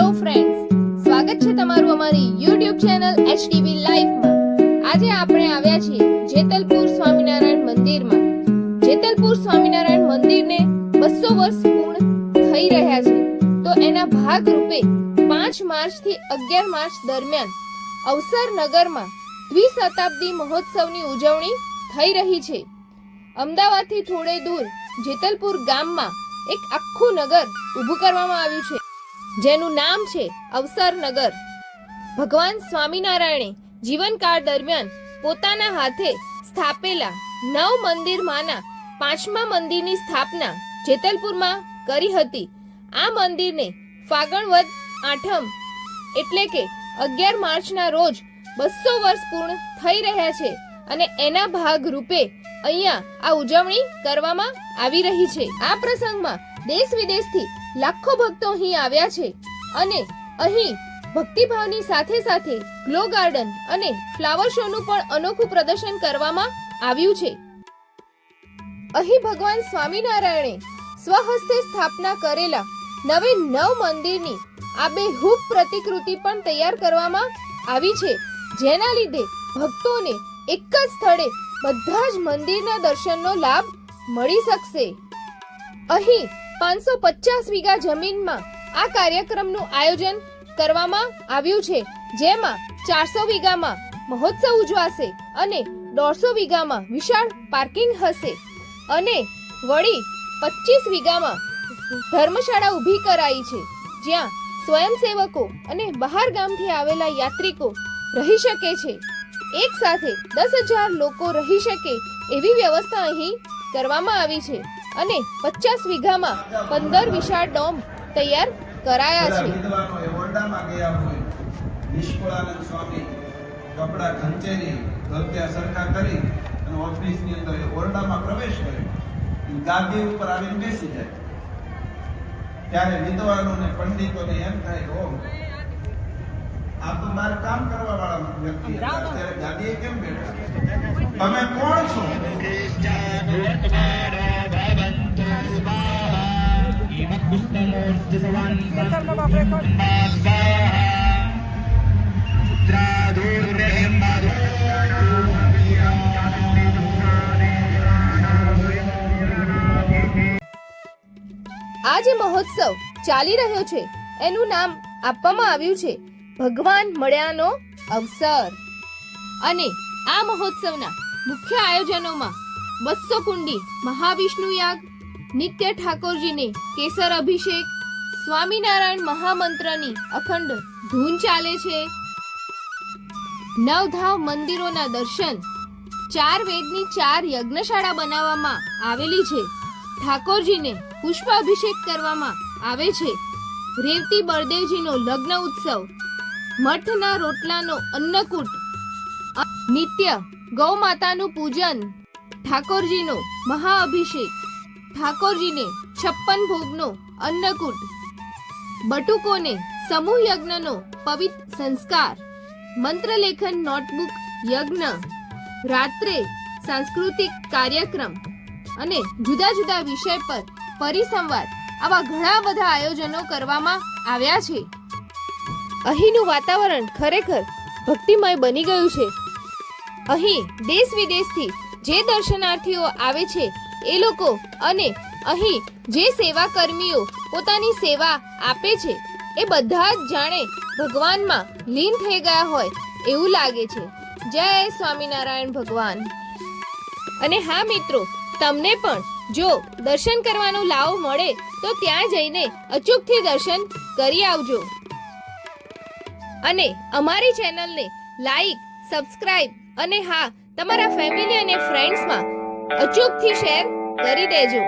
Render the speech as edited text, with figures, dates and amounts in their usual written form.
Hello friends, સ્વાગત છે તમારું અમારી YouTube ચેનલ HTV લાઈવમાં। આજે આપણે આવ્યા છીએ જેતલપુર સ્વામિનારાયણ મંદિરમાં। જેતલપુર સ્વામિનારાયણ મંદિરને 200 વર્ષ પૂર્ણ થઈ રહ્યા છે, તો એના ભાગ રૂપે 5 માર્ચથી 11 માર્ચ દરમિયાન અવસર નગરમાં દ્વિશતાબ્દી મહોત્સવની ઉજવણી થઈ રહી છે। અમદાવાદથી થોડે દૂર જેતલપુર ગામમાં એક આખું નગર ઊભું કરવામાં આવ્યું છે, જેનું નામ છે અવસર નગર। ભગવાન સ્વામિનારાયણે જીવનકાળ દરમિયાન પોતાના હાથે સ્થાપેલા 9 મંદિરમાંના 5મા મંદિરની સ્થાપના જેતલપુરમાં કરી હતી। આ મંદિરને ફાગણ વદ આઠમ એટલે કે 11 માર્ચના રોજ 200 વર્ષ પૂર્ણ થઈ રહ્યા છે અને એના ભાગ રૂપે અહીંયા આ ઉજવણી કરવામાં આવી રહી છે। આ પ્રસંગમાં દેશ વિદેશથી લાખો ભક્તો અહીં આવ્યા છે અને અહીં ભક્તિભાવની સાથે સાથે ગ્લો ગાર્ડન અને ફ્લાવર શોનું પણ અનોખું પ્રદર્શન કરવામાં આવ્યું છે। અહીં ભગવાન સ્વામિનારાયણે સ્વહસ્તે સ્થાપના કરેલા 9 મંદિરની આબેહૂબ પ્રતિકૃતિ પણ તૈયાર કરવામાં આવી છે, જેના લીધે ભક્તોને એક જ સ્થળે બધા જ મંદિરના દર્શનનો લાભ મળી શકશે। અહીં 550 વીઘા જમીનમાં આ કાર્યક્રમનું આયોજન કરવામાં આવ્યું છે, જેમાં 400 વીઘામાં મહોત્સવ ઉજવાશે અને 150 વીઘામાં વિશાળ પાર્કિંગ હશે અને વળી 25 વીઘામાં ધર્મશાળા ઊભી કરાઈ છે, જ્યાં સ્વયંસેવકો અને બહાર ગામથી આવેલા યાત્રિકો રહી શકે છે। એક સાથે 10,000 લોકો રહી શકે એવી વ્યવસ્થા અહીં કરવામાં આવી છે અને 50 વીઘામાં 15 વિશાળ ડોમ તૈયાર કરાયા છે। નિષ્કુળાનંદ સ્વામી કપડા ખંચેરી ધોતિયા સરખા કરી અને ઓફિસની અંદર ઓરડામાં પ્રવેશ કરે, ગાદી ઉપર આવીને બેસી જાય, ત્યારે વિદ્વાનો ને પંડિતોને એમ થાય કે ઓહ, આ તો બાર કામ કરવા વાળા વ્યક્તિ અત્યારે ગાદીએ કેમ બેઠા, તમે કોણ છો? આ જે મહોત્સવ ચાલી રહ્યો છે એનું નામ આપવામાં આવ્યું છે ભગવાન મળ્યાનો અવસર। અને આ મહોત્સવના મુખ્ય આયોજનોમાં 200 કુંડી મહાવિષ્ણુ યાગ, નિત્ય ઠાકોરજીને કેસર અભિષેક, સ્વામિનારાયણ મહામંત્રની અખંડ ધૂન ચાલે છે, 9 ધામ મંદિરોના દર્શન, 4 વેદની 4 યજ્ઞશાળા બનાવવામાં આવેલી છે, ઠાકોરજીને પુષ્પાભિષેક કરવામાં આવે છે, રેવતી બળદેવજીનો લગ્ન ઉત્સવ, મઠના રોટલાનો અન્નકૂટ, નિત્ય ગૌ માતાનું પૂજન, ઠાકોરજીનો મહાઅભિષેક, ઠાકોરજીને 56 ભોગનો અન્નકૂટ, બટુકોને સમૂહ યજ્ઞનો પવિત્ર સંસ્કાર, મંત્રલેખન નોટબુક યજ્ઞ, રાત્રે સાંસ્કૃતિક કાર્યક્રમ અને જુદા જુદા વિષય પર પરિસંવાદ, આવા ઘણા બધા આયોજનો કરવામાં આવ્યા છે। અહીંનું વાતાવરણ ખરેખર ભક્તિમય બની ગયું છે। અહીં દેશ વિદેશથી જે દર્શનાર્થીઓ આવે છે એ લોકો અને અહીં જે સેવા કર્મીઓ પોતાની સેવા આપે છે એ બધા જ જાણે ભગવાનમાં લીન થઈ ગયા હોય એવું લાગે છે। જય સ્વામિનારાયણ ભગવાન। અને હા મિત્રો, તમને પણ જો દર્શન કરવાનો લાવો મળે તો ત્યાં જઈને અચૂકથી દર્શન કરી આવજો અને અમારી ચેનલને લાઈક, સબસ્ક્રાઇબ અને હા, તમારા ફેમિલી અને ફ્રેન્ડ્સમાં અચૂકથી શેર કરી દેજો।